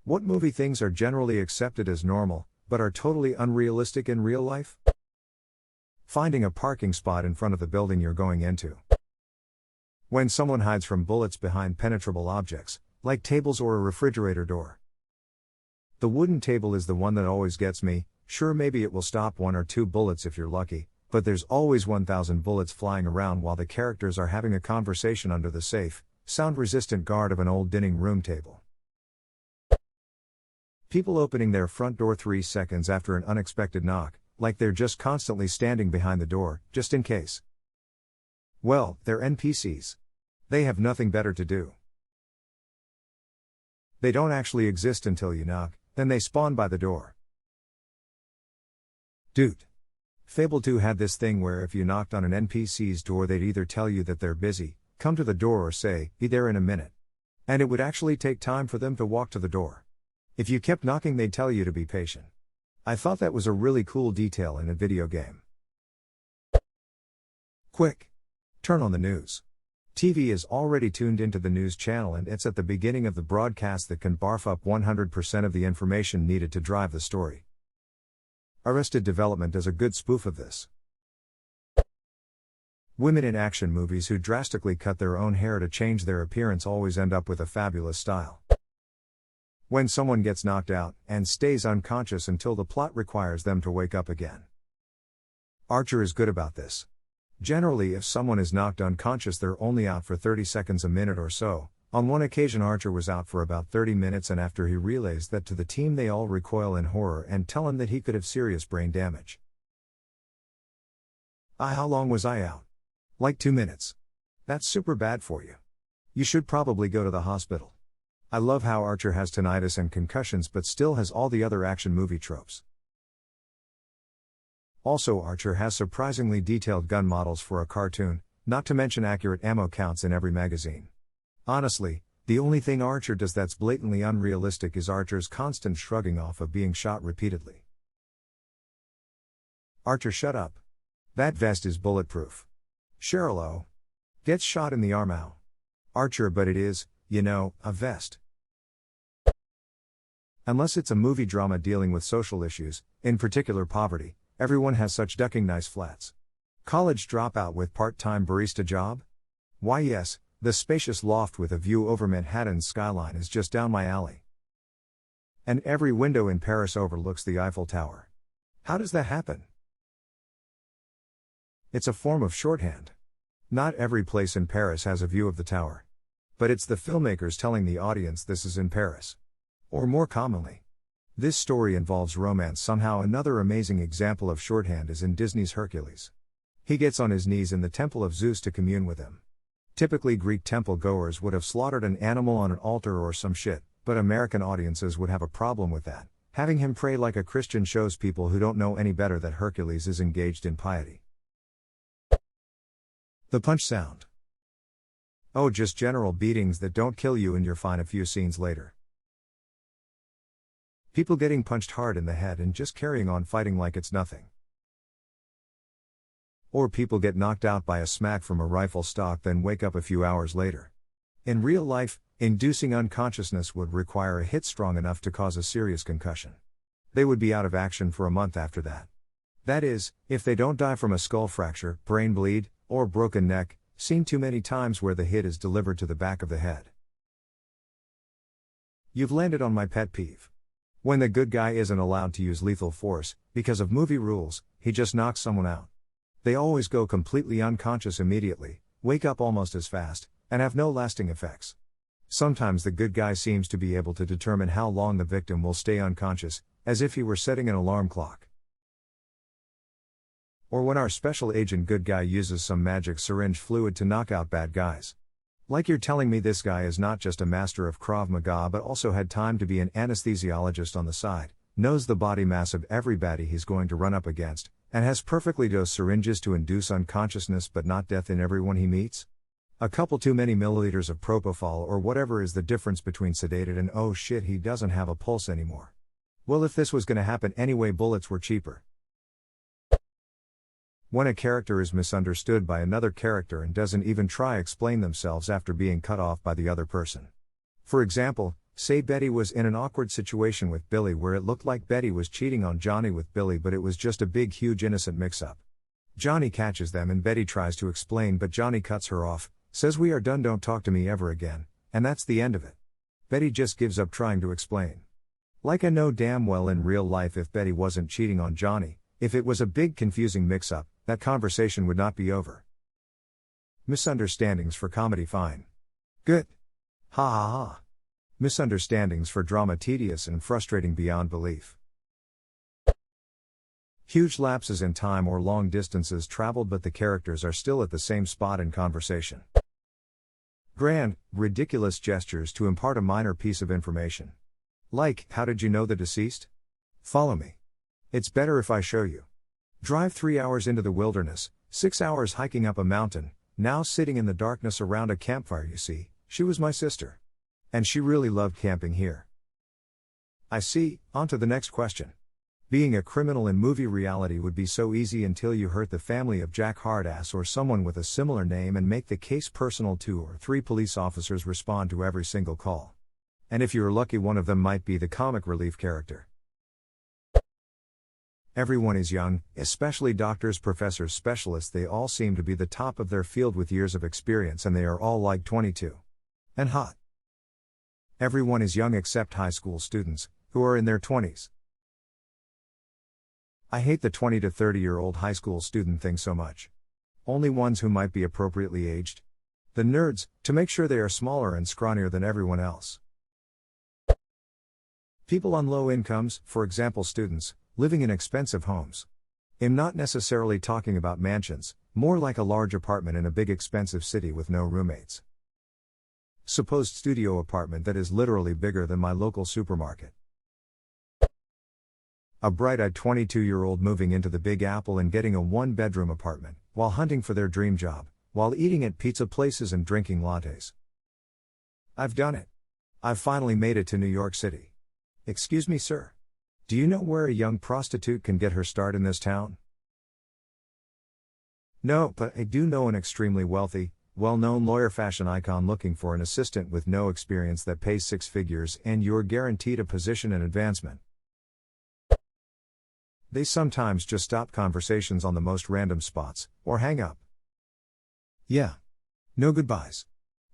What movie things are generally accepted as normal, but are totally unrealistic in real life? Finding a parking spot in front of the building you're going into. When someone hides from bullets behind penetrable objects, like tables or a refrigerator door. The wooden table is the one that always gets me. Sure, maybe it will stop 1 or 2 bullets if you're lucky, but there's always 1,000 bullets flying around while the characters are having a conversation under the safe, sound-resistant guard of an old dining room table. People opening their front door 3 seconds after an unexpected knock, like they're just constantly standing behind the door, just in case. Well, they're NPCs. They have nothing better to do. They don't actually exist until you knock, then they spawn by the door. Dude. Fable 2 had this thing where if you knocked on an NPC's door they'd either tell you that they're busy, come to the door, or say, be there in a minute. And it would actually take time for them to walk to the door. If you kept knocking they'd tell you to be patient. I thought that was a really cool detail in a video game. Quick! Turn on the news. TV is already tuned into the news channel and it's at the beginning of the broadcast that can barf up 100% of the information needed to drive the story. Arrested Development does a good spoof of this. Women in action movies who drastically cut their own hair to change their appearance always end up with a fabulous style. When someone gets knocked out and stays unconscious until the plot requires them to wake up again. Archer is good about this. Generally, if someone is knocked unconscious, they're only out for 30 seconds, a minute or so. On one occasion, Archer was out for about 30 minutes, and after he relays that to the team, they all recoil in horror and tell him that he could have serious brain damage. How long was I out? Like 2 minutes. That's super bad for you. You should probably go to the hospital. I love how Archer has tinnitus and concussions but still has all the other action movie tropes. Also, Archer has surprisingly detailed gun models for a cartoon, not to mention accurate ammo counts in every magazine. Honestly, the only thing Archer does that's blatantly unrealistic is Archer's constant shrugging off of being shot repeatedly. Archer, shut up. That vest is bulletproof. Cheryl gets shot in the arm. Ow. Archer, but it is, a vest. Unless it's a movie drama dealing with social issues, in particular poverty, everyone has such ducking nice flats. College dropout with part-time barista job? Why yes, the spacious loft with a view over Manhattan's skyline is just down my alley. And every window in Paris overlooks the Eiffel Tower. How does that happen? It's a form of shorthand. Not every place in Paris has a view of the tower. But it's the filmmakers telling the audience this is in Paris. Or more commonly, this story involves romance somehow. Another amazing example of shorthand is in Disney's Hercules. He gets on his knees in the temple of Zeus to commune with him. Typically, Greek temple goers would have slaughtered an animal on an altar or some shit, but American audiences would have a problem with that. Having him pray like a Christian shows people who don't know any better that Hercules is engaged in piety. The punch sound. Oh, just general beatings that don't kill you and you're fine a few scenes later. People getting punched hard in the head and just carrying on fighting like it's nothing. Or people get knocked out by a smack from a rifle stock then wake up a few hours later. In real life, inducing unconsciousness would require a hit strong enough to cause a serious concussion. They would be out of action for a month after that. That is, if they don't die from a skull fracture, brain bleed, or broken neck, seen too many times where the hit is delivered to the back of the head. You've landed on my pet peeve. When the good guy isn't allowed to use lethal force, because of movie rules, he just knocks someone out. They always go completely unconscious immediately, wake up almost as fast, and have no lasting effects. Sometimes the good guy seems to be able to determine how long the victim will stay unconscious, as if he were setting an alarm clock. Or when our special agent good guy uses some magic syringe fluid to knock out bad guys. Like you're telling me this guy is not just a master of Krav Maga but also had time to be an anesthesiologist on the side, knows the body mass of every baddie he's going to run up against, and has perfectly dosed syringes to induce unconsciousness but not death in everyone he meets? A couple too many milliliters of propofol or whatever is the difference between sedated and oh shit he doesn't have a pulse anymore. Well, if this was gonna happen anyway, bullets were cheaper. When a character is misunderstood by another character and doesn't even try explain themselves after being cut off by the other person. For example, Say Betty was in an awkward situation with Billy where it looked like Betty was cheating on Johnny with Billy, but it was just a big huge innocent mix-up. Johnny catches them and Betty tries to explain, but Johnny cuts her off, says we are done, don't talk to me ever again, and that's the end of it. Betty just gives up trying to explain. Like I know damn well in real life if Betty wasn't cheating on Johnny, if it was a big confusing mix-up, that conversation would not be over. Misunderstandings for comedy fine. Good. Ha ha ha. Misunderstandings for drama tedious and frustrating beyond belief. Huge lapses in time or long distances traveled, but the characters are still at the same spot in conversation. Grand, ridiculous gestures to impart a minor piece of information. Like, how did you know the deceased? Follow me. It's better if I show you. Drive 3 hours into the wilderness, 6 hours hiking up a mountain, now sitting in the darkness around a campfire. You see, she was my sister. And she really loved camping here. I see, on to the next question. Being a criminal in movie reality would be so easy until you hurt the family of Jack Hardass or someone with a similar name and make the case personal. 2 or 3 police officers respond to every single call. And if you're lucky, one of them might be the comic relief character. Everyone is young, especially doctors, professors, specialists. They all seem to be the top of their field with years of experience, and they are all like 22. And hot. Everyone is young except high school students, who are in their 20s. I hate the 20 to 30-year-old high school student thing so much. Only ones who might be appropriately aged. The nerds, to make sure they are smaller and scrawnier than everyone else. People on low incomes, for example students, living in expensive homes. I'm not necessarily talking about mansions, more like a large apartment in a big expensive city with no roommates. Supposed studio apartment that is literally bigger than my local supermarket. A bright-eyed 22-year-old moving into the Big Apple and getting a 1-bedroom apartment, while hunting for their dream job, while eating at pizza places and drinking lattes. I've done it. I've finally made it to New York City. Excuse me, sir. Do you know where a young prostitute can get her start in this town? No, but I do know an extremely wealthy, well-known lawyer fashion icon looking for an assistant with no experience that pays 6 figures, and you're guaranteed a position and advancement. They sometimes just stop conversations on the most random spots, or hang up. Yeah. No goodbyes.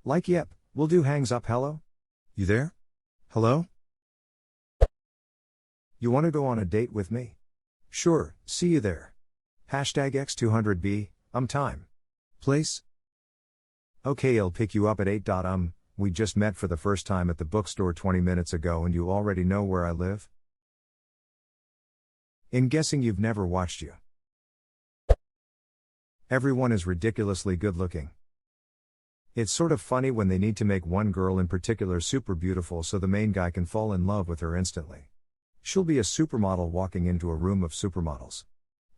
Like yep, we'll do hangs up. Hello? You there? Hello? You want to go on a date with me? Sure, see you there. Hashtag X200B, time. Place? Okay, I'll pick you up at 8. We just met for the first time at the bookstore 20 minutes ago and you already know where I live? In guessing you've never watched You. Everyone is ridiculously good looking. It's sort of funny when they need to make one girl in particular super beautiful so the main guy can fall in love with her instantly. She'll be a supermodel walking into a room of supermodels.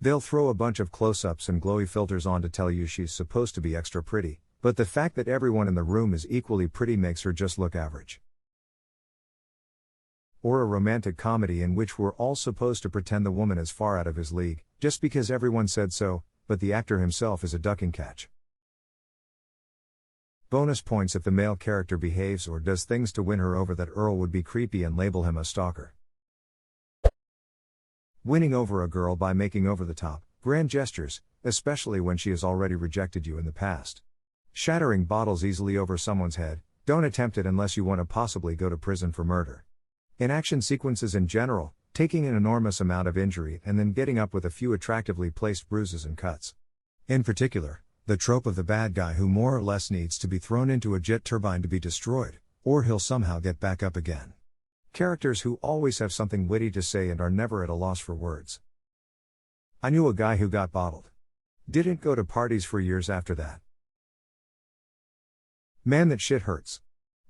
They'll throw a bunch of close-ups and glowy filters on to tell you she's supposed to be extra pretty, but the fact that everyone in the room is equally pretty makes her just look average. Or a romantic comedy in which we're all supposed to pretend the woman is far out of his league, just because everyone said so, but the actor himself is a ducking catch. Bonus points if the male character behaves or does things to win her over that Earl would be creepy and label him a stalker. Winning over a girl by making over-the-top, grand gestures, especially when she has already rejected you in the past. Shattering bottles easily over someone's head, don't attempt it unless you want to possibly go to prison for murder. In action sequences in general, taking an enormous amount of injury and then getting up with a few attractively placed bruises and cuts. In particular, the trope of the bad guy who more or less needs to be thrown into a jet turbine to be destroyed, or he'll somehow get back up again. Characters who always have something witty to say and are never at a loss for words. I knew a guy who got bottled. Didn't go to parties for years after that. Man, that shit hurts.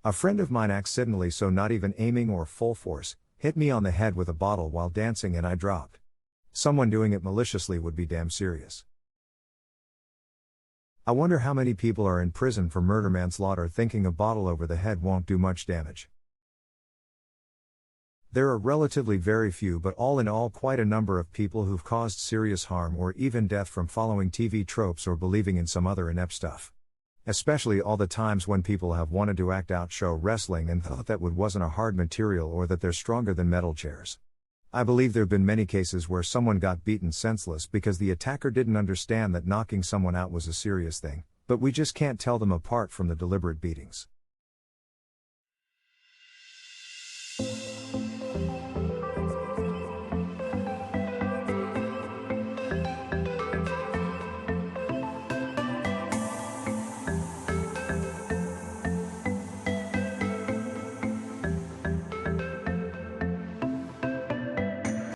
A friend of mine accidentally, so not even aiming or full force, hit me on the head with a bottle while dancing and I dropped. Someone doing it maliciously would be damn serious. I wonder how many people are in prison for murder manslaughter thinking a bottle over the head won't do much damage. There are relatively very few, but all in all quite a number of people who've caused serious harm or even death from following TV tropes or believing in some other inept stuff. Especially all the times when people have wanted to act out show wrestling and thought that wood wasn't a hard material or that they're stronger than metal chairs. I believe there have been many cases where someone got beaten senseless because the attacker didn't understand that knocking someone out was a serious thing, but we just can't tell them apart from the deliberate beatings.